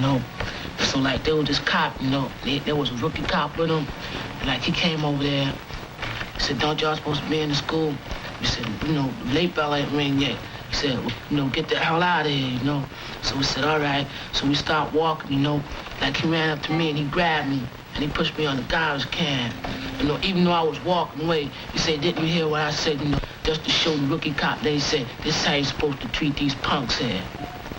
know. So, like, there was this cop, you know, there was a rookie cop with him. And, like, he came over there. He said, don't y'all supposed to be in the school? He said, you know, late bell ain't ring yet. He said, you know, get the hell out of here, you know. So we said, all right. So we stopped walking, you know. Like, he ran up to me and he grabbed me and he pushed me on the garbage can. You know, even though I was walking away, he said, didn't you hear what I said, you know, just to show the rookie cop, they said, this is how you're supposed to treat these punks here.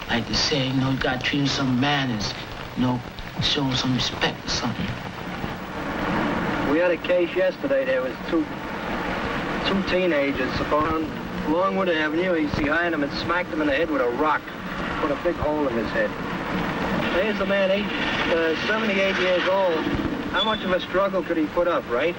Like they say, you know, you gotta treat them some manners, you know, show them some respect or something. We had a case yesterday. There was two teenagers on Longwood Avenue. He behind him and smacked him in the head with a rock. Put a big hole in his head. There's the man, 78 years old. How much of a struggle could he put up, right?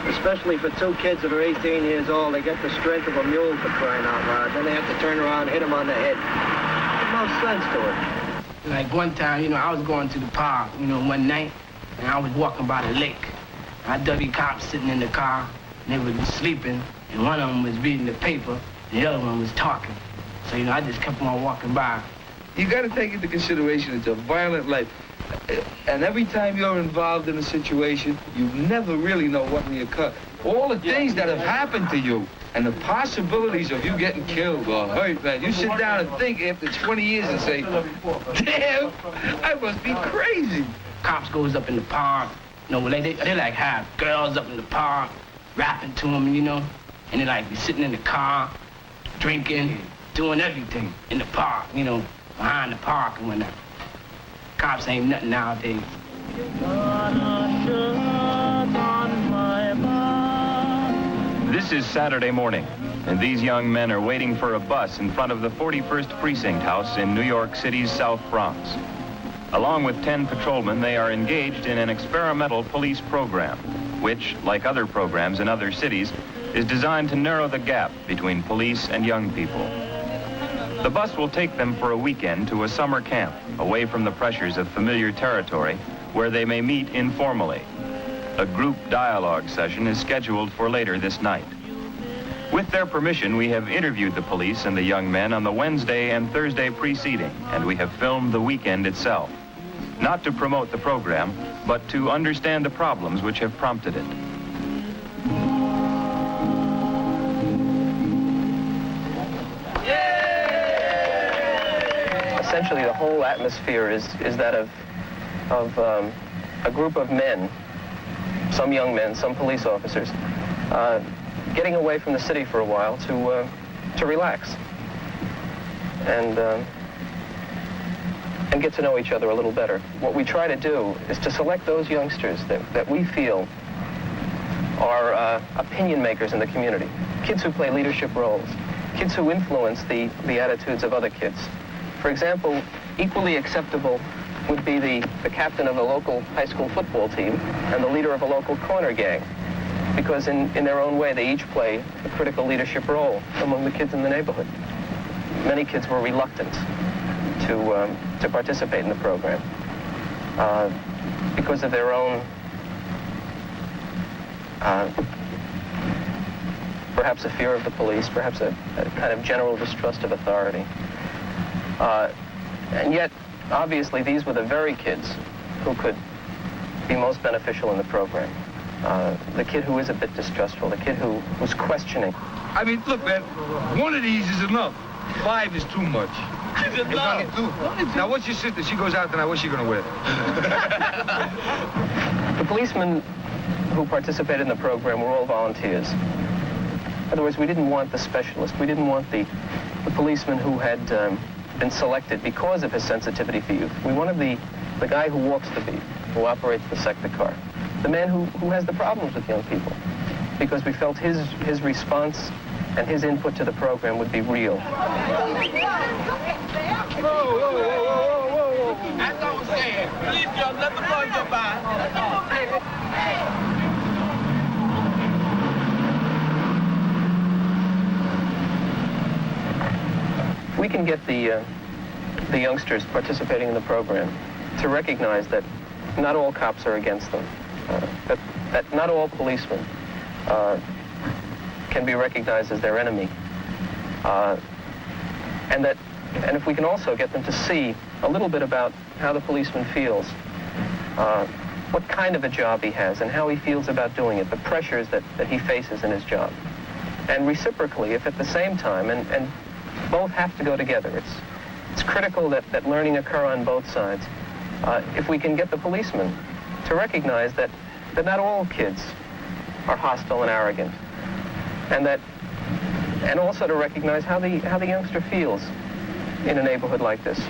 Especially for two kids that are 18 years old. They get the strength of a mule, for crying out loud. Then they have to turn around and hit him on the head. There's no sense to it. Like one time, you know, I was going to the park, you know, one night, and I was walking by the lake. I W cops sitting in the car, and they were sleeping, and one of them was reading the paper, and the other one was talking. So, you know, I just kept on walking by. You got to take into consideration it's a violent life. And every time you're involved in a situation, you never really know what will occur. All the things that have happened to you and the possibilities of you getting killed or hurt, man, you sit down and think after 20 years and say, damn, I must be crazy. Cops goes up in the park, you know, they like have girls up in the park, rapping to them, you know, and they like be sitting in the car, drinking, doing everything in the park, you know, behind the park and whatnot. Cops ain't nothing nowadays. This is Saturday morning, and these young men are waiting for a bus in front of the 41st Precinct House in New York City's South Bronx. Along with 10 patrolmen, they are engaged in an experimental police program, which, like other programs in other cities, is designed to narrow the gap between police and young people. The bus will take them for a weekend to a summer camp, away from the pressures of familiar territory, where they may meet informally. A group dialogue session is scheduled for later this night. With their permission, we have interviewed the police and the young men on the Wednesday and Thursday preceding, and we have filmed the weekend itself. Not to promote the program, but to understand the problems which have prompted it. Essentially, the whole atmosphere is that of a group of men, some young men, some police officers, getting away from the city for a while to relax and get to know each other a little better. What we try to do is to select those youngsters that we feel are opinion makers in the community, kids who play leadership roles, kids who influence the attitudes of other kids. For example, equally acceptable would be the captain of a local high school football team and the leader of a local corner gang, because in their own way, they each play a critical leadership role among the kids in the neighborhood. Many kids were reluctant to participate in the program because of their own, perhaps a fear of the police, perhaps a kind of general distrust of authority. And yet, obviously, these were the very kids who could be most beneficial in the program. The kid who is a bit distrustful, the kid who's questioning. I mean, look, man, one of these is enough. 5 is too much. It's enough. Now, what's your sister? She goes out tonight. What's she going to wear? The policemen who participated in the program were all volunteers. In other words, we didn't want the specialist. We didn't want the policeman who had been selected because of his sensitivity for youth. We wanted the guy who walks the beat, who operates the sector car, the man who has the problems with young people, because we felt his response and his input to the program would be real. That's what I'm saying. Please, y'all, let the bus go by. We can get the youngsters participating in the program to recognize that not all cops are against them, that not all policemen can be recognized as their enemy, and that And if we can also get them to see a little bit about how the policeman feels, what kind of a job he has and how he feels about doing it, the pressures that he faces in his job. And reciprocally, if at the same time, and both have to go together, it's critical that learning occur on both sides. If we can get the policeman to recognize that not all kids are hostile and arrogant, and also to recognize how the youngster feels in a neighborhood like this,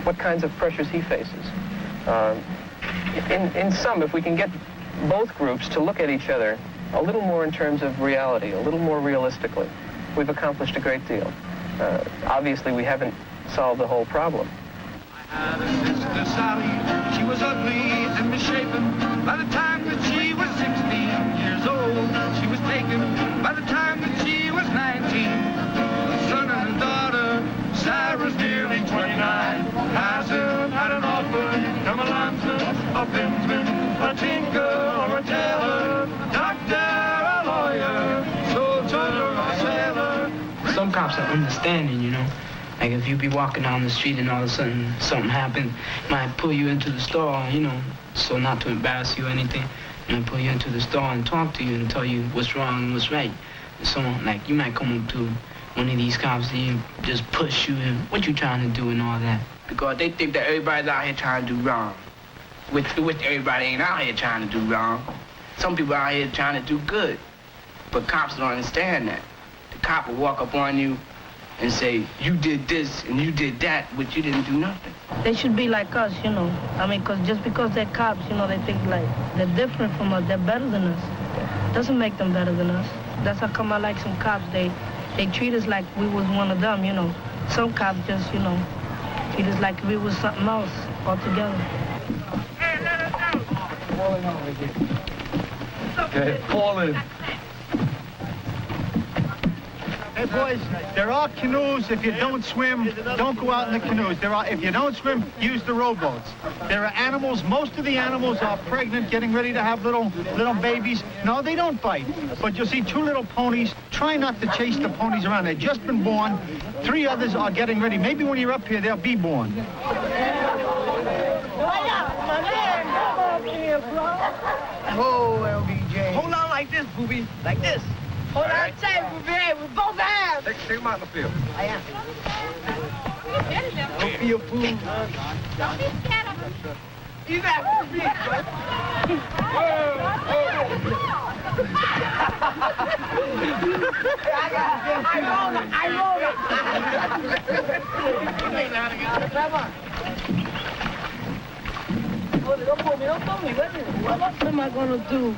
what kinds of pressures he faces. In sum, if we can get both groups to look at each other a little more in terms of reality, a little more realistically, we've accomplished a great deal. Obviously, we haven't solved the whole problem. I had a sister, Sally. She was ugly and misshapen. By the time that she was 16 years old, she was taken. By the time that she was 19, a son and a daughter. Sarah's nearly 29. Hasn't had an offer. Come a landsman, a binsman, a tinker or a tailor, a doctor, a lawyer, soldier or a sailor. Some cops are understanding, you know. Like if you be walking down the street and all of a sudden something happens, might pull you into the store, you know, so not to embarrass you or anything, might pull you into the store and talk to you and tell you what's wrong and what's right. And so, like, you might come up to one of these cops and just push you and what you trying to do and all that. Because they think that everybody's out here trying to do wrong. Which everybody ain't out here trying to do wrong. Some people out here trying to do good. But cops don't understand that. The cop will walk up on you and say, you did this and you did that, but you didn't do nothing. They should be like us, you know. I mean, just because they're cops, you know, they think like they're different from us, they're better than us. Doesn't make them better than us. That's how come I like some cops. They treat us like we was one of them, you know. Some cops just, you know, treat us like we was something else altogether. Hey, let us know. Falling over here. Okay, falling. Hey, boys, there are canoes. If you don't swim, don't go out in the canoes. If you don't swim, use the rowboats. There are animals. Most of the animals are pregnant, getting ready to have little babies. No, they don't bite. But you'll see two little ponies. Try not to chase the ponies around. They've just been born. 3 others are getting ready. Maybe when you're up here, they'll be born. Oh, LBJ. Hold on like this, booby. Like this. Hold on tight, booby, with both hands. Take him out in the field. I am. Don't be a fool. Don't be scared of him. You got to be. I rolled it. Don't pull me. What am I going to do?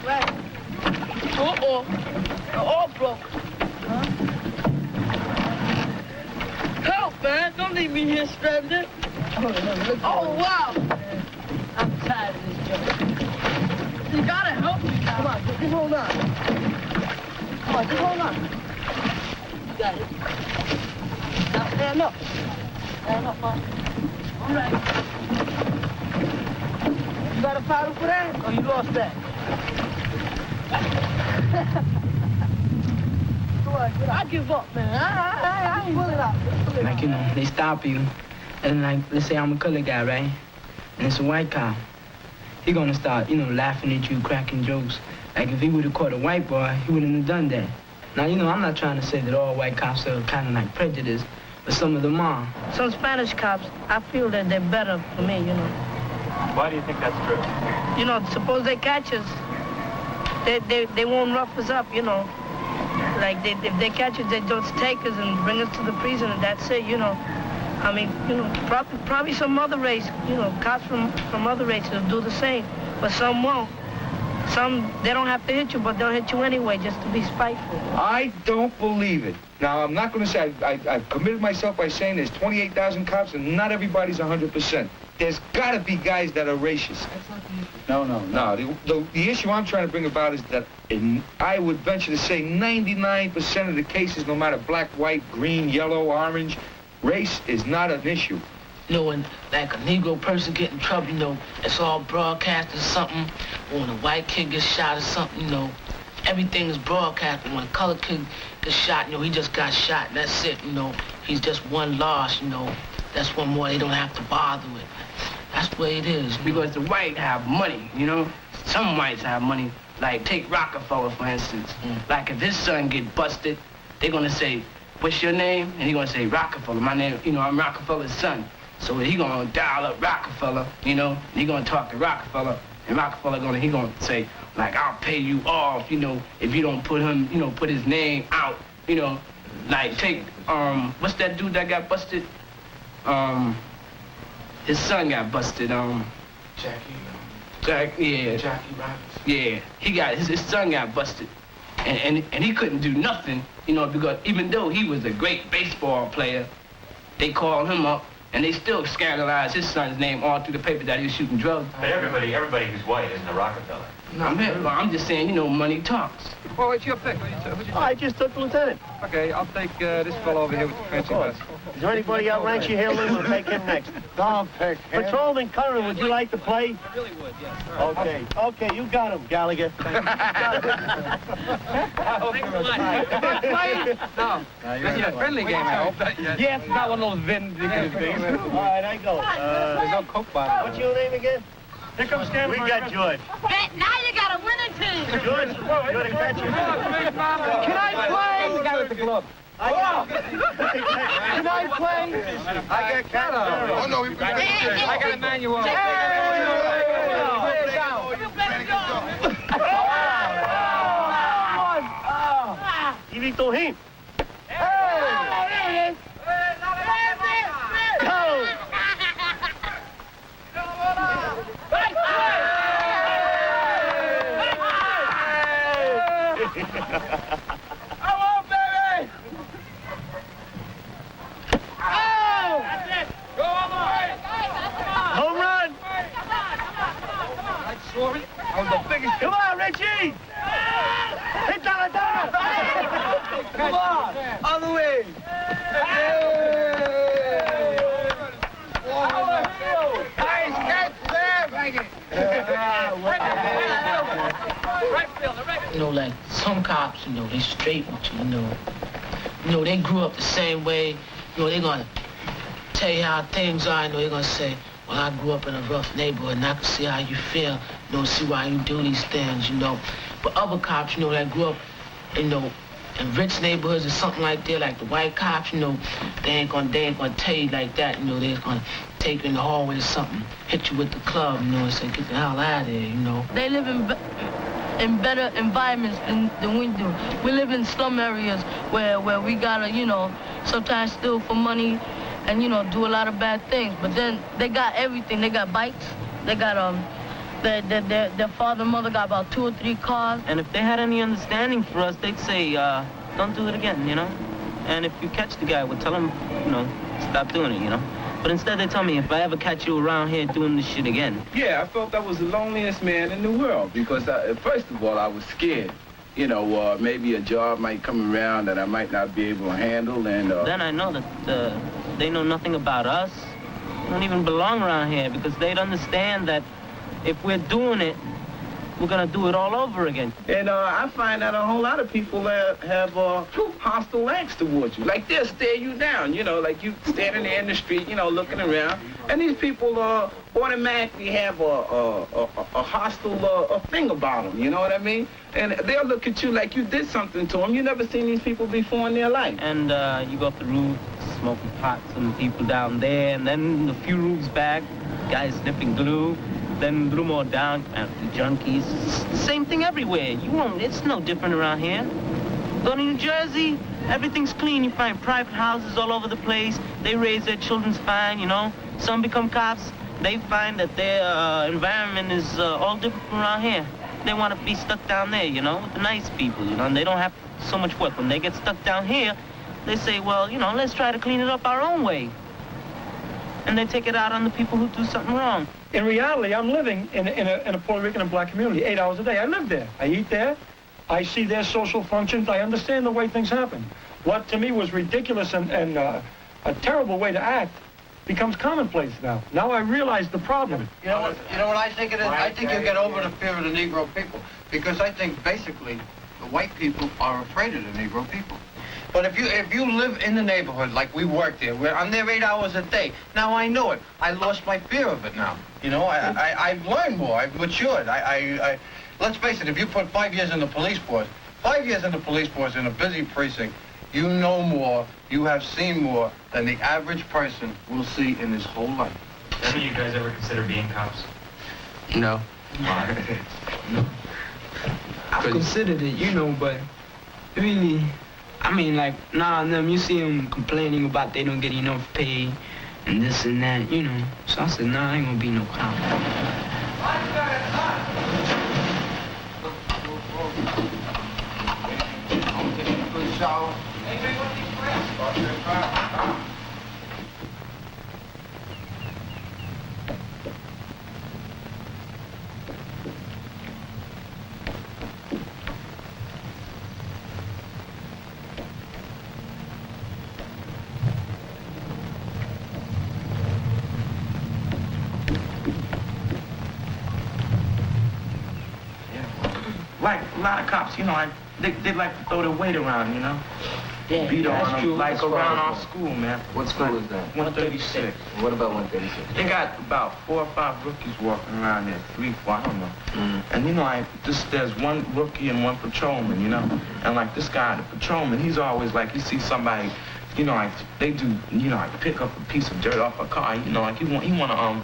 Right. Uh-oh. They're all broke. Huh? Help, man. Don't leave me here stranded. Oh, wow. I'm tired of this joke. You gotta help me now. Come on, just hold on. Come on, just hold on. You got it. Now, stand up. Stand up, huh? All right. You got a paddle for that? Or you lost that? I give up, man. I ain't pull it out. Like, you know, they stop you, and like, let's say I'm a colored guy, right? And it's a white cop. He gonna start, you know, laughing at you, cracking jokes. Like, if he would've caught a white boy, he wouldn't have done that. Now, you know, I'm not trying to say that all white cops are kind of like prejudiced, but some of them are. Some Spanish cops, I feel that they're better for me, you know. Why do you think that's true? You know, suppose they catch us, they won't rough us up, you know. Like, if they catch us, they just take us and bring us to the prison, and that's it, you know. I mean, you know, probably some other race, you know, cops from other races will do the same, but some won't. Some, they don't have to hit you, but they'll hit you anyway just to be spiteful. I don't believe it. Now, I'm not going to say I've committed myself by saying there's 28,000 cops and not everybody's 100%. There's got to be guys that are racist. That's not the issue. No. The issue I'm trying to bring about is that I would venture to say 99% of the cases, no matter black, white, green, yellow, orange, race is not an issue. You know, when like a Negro person get in trouble, you know, it's all broadcast or something. Or when a white kid gets shot or something, you know, everything is broadcast. When a colored kid gets shot, you know, he just got shot, and that's it, you know. He's just one loss, you know. That's one more they don't have to bother with. That's the way it is. You know? Because the white have money, you know. Some whites have money. Like, take Rockefeller, for instance. Like, if his son get busted, they're gonna say, what's your name? And he's gonna say, Rockefeller. My name, you know, I'm Rockefeller's son. So he gonna dial up Rockefeller, you know, and he gonna talk to Rockefeller, and Rockefeller he gonna say, like, I'll pay you off, you know, if you don't put him, you know, put his name out, you know. Like, take, what's that dude that got busted? His son got busted, Jackie Robinson. Yeah, his son got busted. And he couldn't do nothing, you know, because even though he was a great baseball player, they called him up, and they still scandalized his son's name all through the paper that he was shooting drugs. But everybody who's white isn't a Rockefeller. No, I'm just saying, you know, money talks. Well, it's your pick. I just took the lieutenant. Okay, I'll take this fellow over here with the fancy vest. Is there anybody out Rancher Hill who will take him next? Don't pick him. Patrolman Curran, would you like to play? I really would, yes. Okay. Okay, you got him, Gallagher. No. This is a friendly game, I hope. Yes, not one of those vindictive things. All right, I go. There's no Coke bottle. What's your name again? Here comes Stan. We got George. Now you got a winning team. George, you're the catcher. Can I play? The guy with the glove. Can I play? I got catcher. Oh, no, I got Emmanuel. Ivito him. Home run! Come on, Richie! Hit down. Come on! On the way! Nice catch there, Frankie! You know, like some cops, you know, they straight with you, you know. You know, they grew up the same way. You know, they're gonna tell you how things are. You know, they're gonna say, well, I grew up in a rough neighborhood, and I can see how you feel. You know, see why you do these things, you know. But other cops, you know, that grew up, you know, in rich neighborhoods or something like that, like the white cops, you know, they ain't gonna tell you like that. You know, they're gonna take you in the hallway or something, hit you with the club, you know, and say, get the hell out of there, you know. They live in better environments than we do. We live in slum areas where we gotta, you know, sometimes steal for money and, you know, do a lot of bad things. But then they got everything. They got bikes. They got, their father and mother got about 2 or 3 cars. And if they had any understanding for us, they'd say, don't do it again, you know? And if you catch the guy, we'll tell him, you know, stop doing it, you know? But instead they tell me, if I ever catch you around here doing this shit again. Yeah, I felt I was the loneliest man in the world because, first of all, I was scared. You know, maybe a job might come around that I might not be able to handle, and... Then I know that they know nothing about us. We don't even belong around here because they'd understand that if we're doing it, we're gonna do it all over again. And I find that a whole lot of people have hostile acts towards you. Like they'll stare you down, you know, like you standing there in the street, you know, looking around. And these people automatically have a hostile thing about them, you know what I mean? And they'll look at you like you did something to them. You never seen these people before in their life. And you go up the roof, smoking pot, some people down there, and then a few roofs back, guys sniffing glue. Then a little more down, the junkies. It's the same thing everywhere. It's no different around here. Go to New Jersey, everything's clean. You find private houses all over the place. They raise their children fine, you know. Some become cops. They find that their environment is all different from around here. They want to be stuck down there, you know, with the nice people, you know, and they don't have so much work. When they get stuck down here, they say, well, you know, let's try to clean it up our own way. And they take it out on the people who do something wrong. In reality, I'm living in a Puerto Rican and black community 8 hours a day. I live there. I eat there. I see their social functions. I understand the way things happen. What to me was ridiculous and a terrible way to act becomes commonplace now. Now I realize the problem. You know what I think it is? I think you get over the fear of the Negro people because I think basically the white people are afraid of the Negro people. But if you live in the neighborhood like we work there, I'm there 8 hours a day. Now I know it. I lost my fear of it now. You know, I've learned more. I've matured. Let's face it. If you put 5 years in the police force, 5 years in the police force in a busy precinct, you know more. You have seen more than the average person will see in his whole life. Have you guys ever considered being cops? No. Why? No. I've considered it, you know, but really, I mean, like, now and then you see them complaining about they don't get enough pay and this and that, you know. So I said, nah, I ain't gonna be no cop. Like a lot of cops, you know, they like to throw their weight around, you know. Yeah, beat on them, true. like around our school, man. What school is that? 136. What about 136? They got about 4 or 5 rookies walking around there, 3, 4, I don't know. And you know, there's one rookie and one patrolman, you know. And like this guy, the patrolman, he's always like, he sees somebody, you know, like they do, you know, like pick up a piece of dirt off a car, you know, like he wanna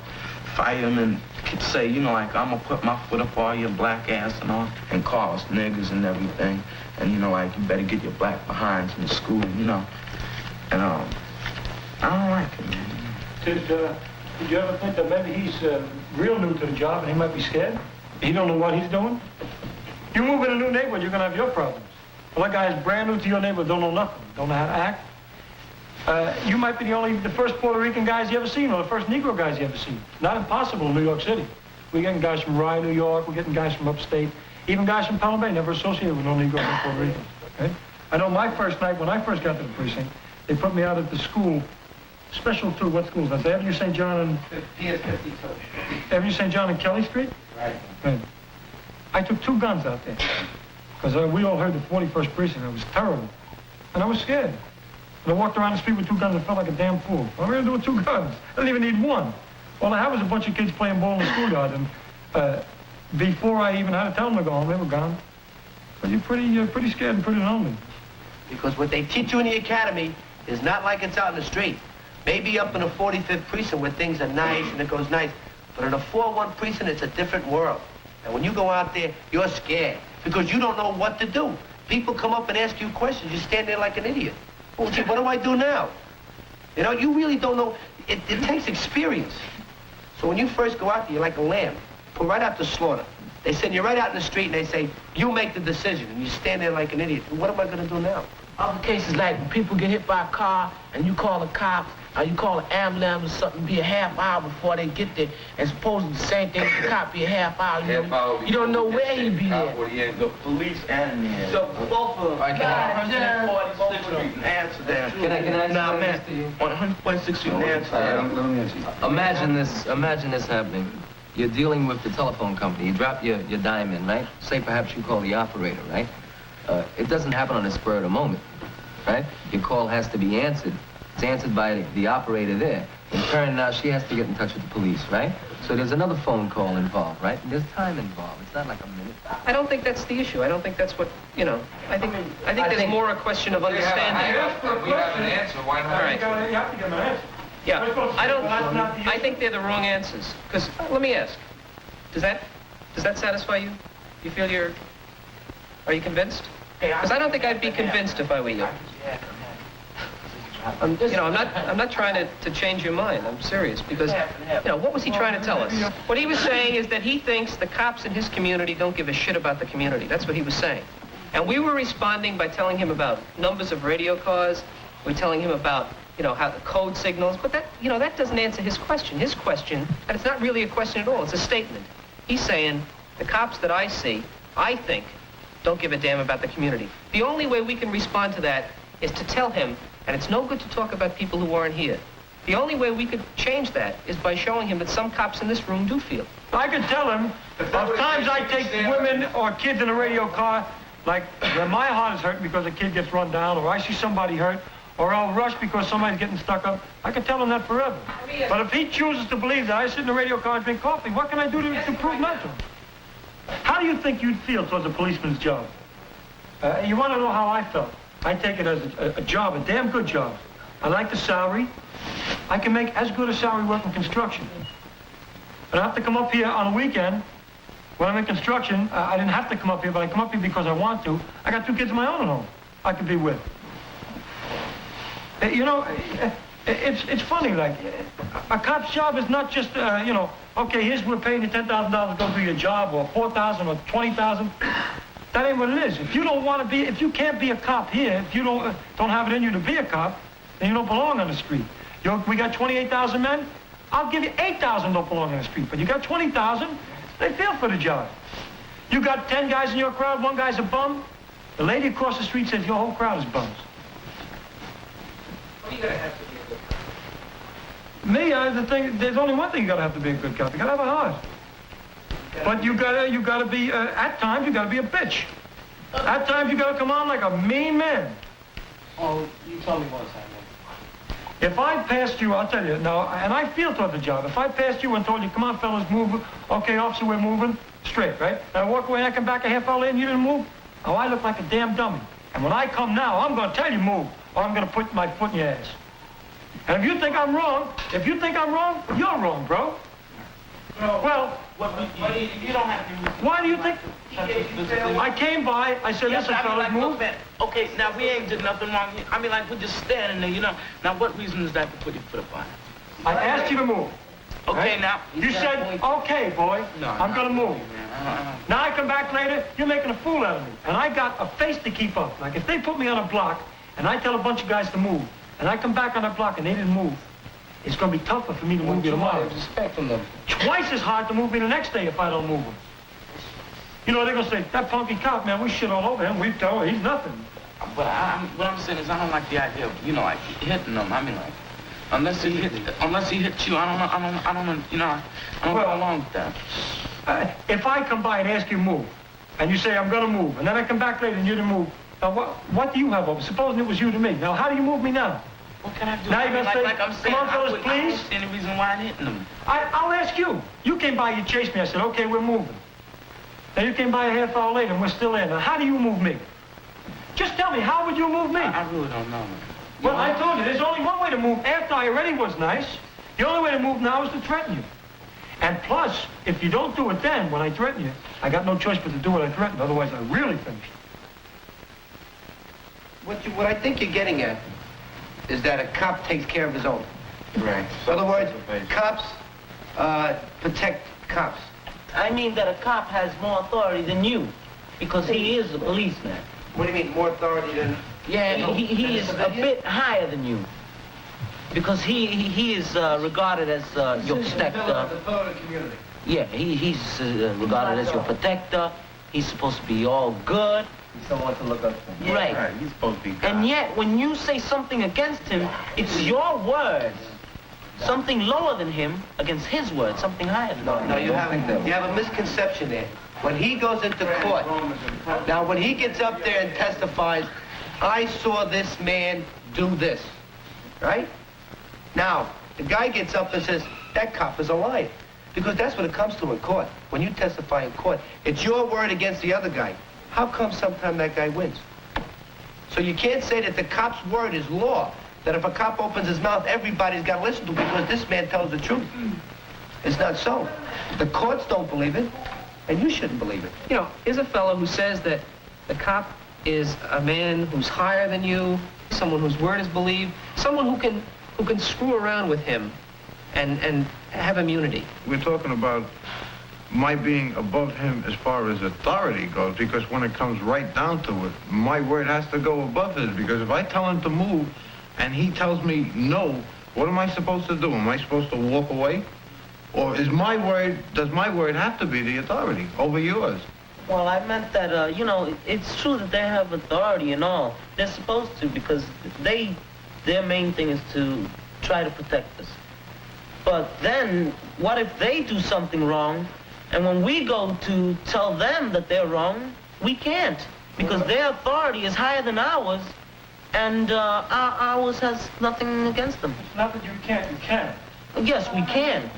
fight him and say, you know, like I'm gonna put my foot up all your black ass and all, and call us niggas and everything. And you know, like you better get your black behinds in school, you know. And I don't like it, man. Did you ever think that maybe he's real new to the job and he might be scared? He don't know what he's doing? You move in a new neighborhood, you're gonna have your problems. Well, that guy is brand new to your neighborhood, don't know nothing, don't know how to act. You might be the first Puerto Rican guys you ever seen, or the first Negro guys you ever seen. Not impossible in New York City. We're getting guys from Rye, New York, we're getting guys from upstate, even guys from Pelham Bay, never associated with no Negroes or Puerto Ricans. Okay? I know my first night, when I first got to the precinct, they put me out at the school, special to what school? That's Avenue St. John and... PS52. Avenue St. John and Kelly Street? Right. Right. I took 2 guns out there, because we all heard the 41st precinct. It was terrible, and I was scared. And I walked around the street with 2 guns and felt like a damn fool. What am I going to do with 2 guns? I didn't even need 1. All I had was a bunch of kids playing ball in the schoolyard, and before I even had to tell them to go home, they were gone. But you're pretty scared and pretty lonely. Because what they teach you in the academy is not like it's out in the street. Maybe up in the 45th precinct where things are nice and it goes nice, but in a 4-1 precinct, it's a different world. And when you go out there, you're scared because you don't know what to do. People come up and ask you questions. You stand there like an idiot. Well, gee, what do I do now? You know, you really don't know. It takes experience. So when you first go out there, you're like a lamb, put right out to slaughter. They send you right out in the street and they say, you make the decision, and you stand there like an idiot. What am I going to do now? Other cases like when people get hit by a car and you call the cops or you call an ambulance or something, be a half hour before they get there. And supposedly the same thing with the cop, be a half hour. You don't know where he'd be at. The police and the... So both of them. Can I answer that? Can I Nah, man, on 100.6 Street, answer that. Imagine this happening. You're dealing with the telephone company. You drop your dime in, right? Say perhaps you call the operator, right? It doesn't happen on the spur of the moment, right? Your call has to be answered. It's answered by the operator there. In turn, now she has to get in touch with the police, right? So there's another phone call involved, right? And there's time involved. It's not like a minute. I don't think that's the issue. I don't think that's what, you know, I think there's more a question of understanding. We have an answer. Why not? All right. You have to give them an answer. Yeah, I think they're the wrong answers. Because, let me ask, does that satisfy you? You feel are you convinced? Because I don't think I'd be convinced if I were you. I'm not trying to change your mind. I'm serious because, what was he trying to tell us? What he was saying is that he thinks the cops in his community don't give a shit about the community. That's what he was saying. And we were responding by telling him about numbers of radio cars. We're telling him about, how the code signals. But that doesn't answer his question. His question, and it's not really a question at all. It's a statement. He's saying the cops that I see, I think, don't give a damn about the community. The only way we can respond to that is to tell him, and it's no good to talk about people who aren't here. The only way we could change that is by showing him that some cops in this room do feel. I could tell him, of times I take women or kids in a radio car, Like, when my heart is hurting because a kid gets run down, or I see somebody hurt, or I'll rush because somebody's getting stuck up, I can tell him that forever. But if he chooses to believe that I sit in the radio car and drink coffee, what can I do to prove that to him? How do you think you'd feel towards a policeman's job? You want to know how I felt? I take it as a job, a damn good job. I like the salary. I can make as good a salary working construction. But I have to come up here on a weekend. When I'm in construction, I didn't have to come up here, but I come up here because I want to. I got 2 kids of my own at home I could be with. You know, it's funny, like, a cop's job is not just, you know, okay, we're paying you $10,000 to go do your job, or $4,000 or $20,000. That ain't what it is. If you don't want to be, if you can't be a cop here, if you don't have it in you to be a cop, then you don't belong on the street. We got 28,000 men. I'll give you 8,000 don't belong on the street, but you got 20,000. They feel for the job. You got 10 guys in your crowd, 1 guy's a bum. The lady across the street says your whole crowd is bums. What are you gonna have to be a good cop? There's only one thing you gotta have to be a good cop. You gotta have a heart. But you gotta be, at times, you gotta be a bitch. At times, you gotta come on like a mean man. Oh, you told me once, I know. If I passed you, I'll tell you, now, and I feel toward the job. If I passed you and told you, come on, fellas, move. Okay, officer, we're moving. Straight, right? And I walk away and I come back a half hour later and you didn't move. Oh, I look like a damn dummy. And when I come now, I'm gonna tell you move, or I'm gonna put my foot in your ass. And if you think I'm wrong, you're wrong, bro. Well, you don't have to move. Why do you think? I came by, I said, listen, fellas, move. Okay, now we ain't did nothing wrong here. I mean, like, we're just standing there, you know. Now, what reason is that to put your foot up on it? I asked you to move. Okay, right? now. You said, okay, boy, I'm gonna move. Now I come back later, you're making a fool out of me. And I got a face to keep up. Like, if they put me on a block, and I tell a bunch of guys to move, and I come back on that block and they didn't move, it's gonna be tougher for me to move you tomorrow. Respect from them. Twice as hard to move me the next day if I don't move him. You know, they're gonna say, that punky cop, man, we shit all over him. We tell her he's nothing. But what I'm saying is I don't like the idea of, you know, like, hitting them. I mean, like, unless he hits you, I don't go along with that. If I come by and ask you to move, and you say, I'm gonna move, and then I come back later and you didn't move, now what do you have over? Supposing it was you to me. Now, how do you move me now? What can I do? Now you're gonna say, like I'm saying, come on, fellas, please? I don't see any reason why I'm hitting them. I'll ask you. You came by, you chased me. I said, okay, we're moving. Now you came by a half hour later and we're still in. Now, how do you move me? Just tell me, how would you move me? I really don't know, man. Well, I told you, there's only one way to move after I already was nice. The only way to move now is to threaten you. And plus, if you don't do it then, when I threaten you, I got no choice but to do what I threatened. Otherwise, I really finished. What I think you're getting at is that a cop takes care of his own. Right. In other words, cops protect cops. I mean that a cop has more authority than you, because he is a policeman. What do you mean, more authority than... Yeah, he is a bit higher than you, because he is regarded as your protector. Yeah, he's regarded as your protector. He's supposed to be all good. He's someone to look up to. Right. Right, he's supposed to be God. And yet, when you say something against him, it's your words. Something lower than him against his words, something higher than him. No, you have a misconception there. When he goes into court, now when he gets up there and testifies, I saw this man do this, right? Now, the guy gets up and says, that cop is a liar. Because that's what it comes to in court. When you testify in court, it's your word against the other guy. How come sometimes that guy wins? So you can't say that the cop's word is law, that if a cop opens his mouth, everybody's got to listen to him because this man tells the truth. It's not so. The courts don't believe it, and you shouldn't believe it. You know, here's a fellow who says that the cop is a man who's higher than you, someone whose word is believed, someone who can screw around with him and have immunity. We're talking about my being above him as far as authority goes, because when it comes right down to it, my word has to go above his, because if I tell him to move and he tells me no, what am I supposed to do? Am I supposed to walk away? Or does my word have to be the authority over yours? Well, I meant that, you know, it's true that they have authority and all. They're supposed to, because their main thing is to try to protect us. But then, what if they do something wrong, and when we go to tell them that they're wrong, we can't? because their authority is higher than ours, and ours has nothing against them. It's not that you can't, you can. Yes, we can.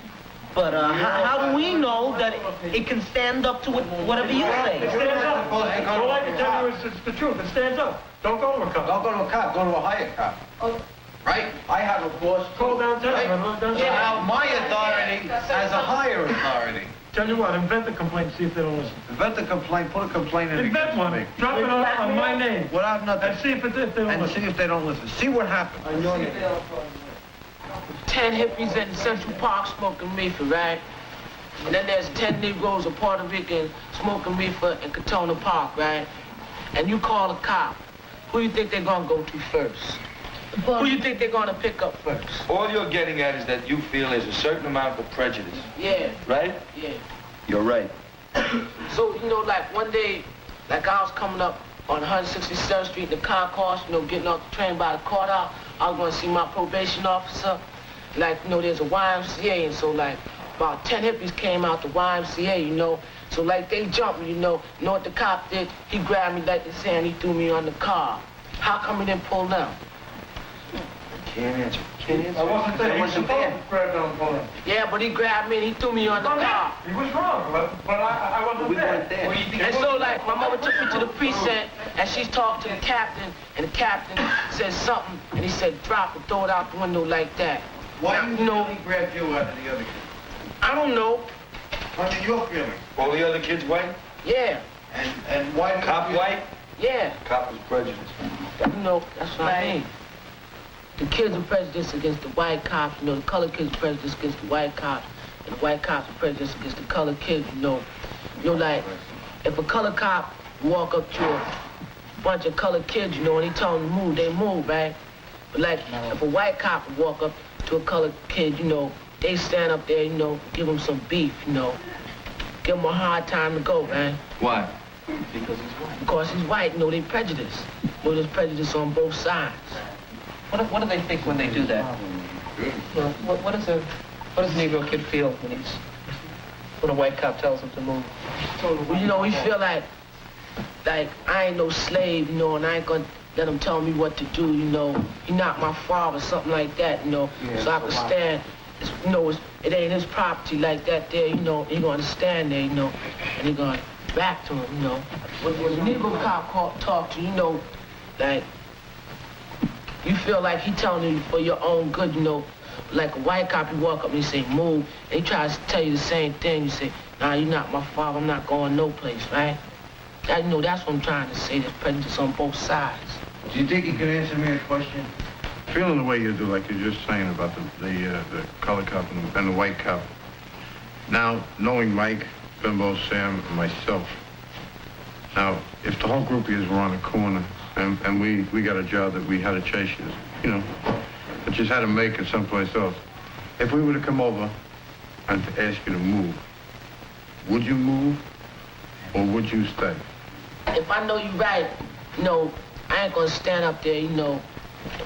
But how do we know that it can stand up to whatever you say? It stands up. All I can tell you is it's the truth. It stands up. Don't go to a cop. Don't go to a cop. Go to a higher cop. Right? I have a boss. Call downtown. Right? So now my authority has a higher authority. Tell you what, invent the complaint, see if they don't listen. Invent the complaint, put a complaint in Invent against one. me. Drop it on my name. Without nothing. And see if they don't And listen. see if they don't listen. See what happens. 10 hippies in Central Park smoking reefer, right? And then there's 10 Negroes of Puerto Rican smoking reefer in Katona Park, right? And you call a cop. Who you think they're gonna go to first? Who you think they're gonna pick up first? All you're getting at is that you feel there's a certain amount of prejudice. Yeah. Right? Yeah. You're right. So, you know, like one day, like I was coming up on 167th Street in the concourse, you know, getting off the train by the courthouse. I was going to see my probation officer. Like, you know, there's a YMCA, and so, like, about 10 hippies came out the YMCA, you know. So, like, they jumped me, you know. You know what the cop did? He grabbed me like this hand, he threw me on the car. How come he didn't pull down? Can't answer. Can't answer. I wasn't there. I wasn't there. Grab down for him. Yeah, but he grabbed me and he threw me on the car. He was wrong, but I wasn't there. weren't there. And so, like, my mother took me to the precinct, and she's talking to the captain, and the captain said something, and he said, drop it, throw it out the window like that. Why Now, do you know he grabbed you out of the other kids? I don't know. What are your feelings? All the other kids white? Yeah, And why do you Cop feel- white? yeah. Cop was prejudiced. You know, that's what I mean. The kids are prejudiced against the white cops, you know, the colored kids are prejudiced against the white cops, and the white cops are prejudiced against the colored kids, you know. You know, like, if a colored cop walk up to a bunch of colored kids, you know, and he tell them to move, they move, right? But like, if a white cop would walk up to a colored kid, you know, they stand up there, you know, give him some beef, you know. Give him a hard time to go, man. Why? Because he's white, you know, they prejudiced. You know, there's prejudice on both sides. What do they think when they do that? Well, what does a Negro kid feel when a white cop tells him to move? Well, you know, we feel like I ain't no slave, you know, and I ain't gonna let him tell me what to do, you know. He not my father, something like that, you know. Yeah, so I can stand, you know, it ain't his property like that there, you know. He gonna stand there, you know, and he gonna back to him, you know. When a Negro cop talk to you, you know, like, you feel like he telling you for your own good, you know. Like a white cop, you walk up and you say, move. And he tries to tell you the same thing. You say, nah, you're not my father. I'm not going no place, right? That, you know, that's what I'm trying to say. There's prejudice on both sides. Do you think you can answer me a question? Feeling the way you do, like you're just saying about the colored cop and the white cop. Now, knowing Mike, Bimbo, Sam, and myself, now, if the whole group is were on a corner and we got a job that we had to chase you know, but just had to make it someplace else. If we were to come over and to ask you to move, would you move or would you stay? If I know you right, you know, I ain't gonna stand up there, you know,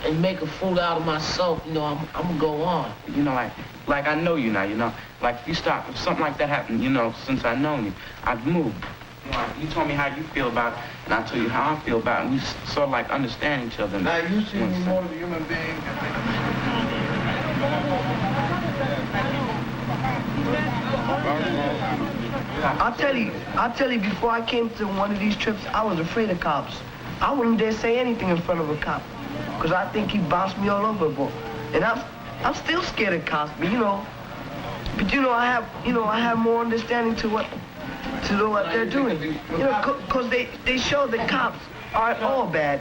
and make a fool out of myself, you know, I'm gonna go on. You know, like I know you now, you know. Like if something like that happened, you know, since I known you, I'd move. You know, you told me how you feel about it, and I told you how I feel about it, and we sort of like understand each other. Now, you see me more as a human being. I'll tell you, before I came to one of these trips, I was afraid of cops. I wouldn't dare say anything in front of a cop, because I think he'd bounce me all over the board. And I'm still scared of cops, but you know, I have more understanding to what they're doing. You know, because they show the cops aren't all bad.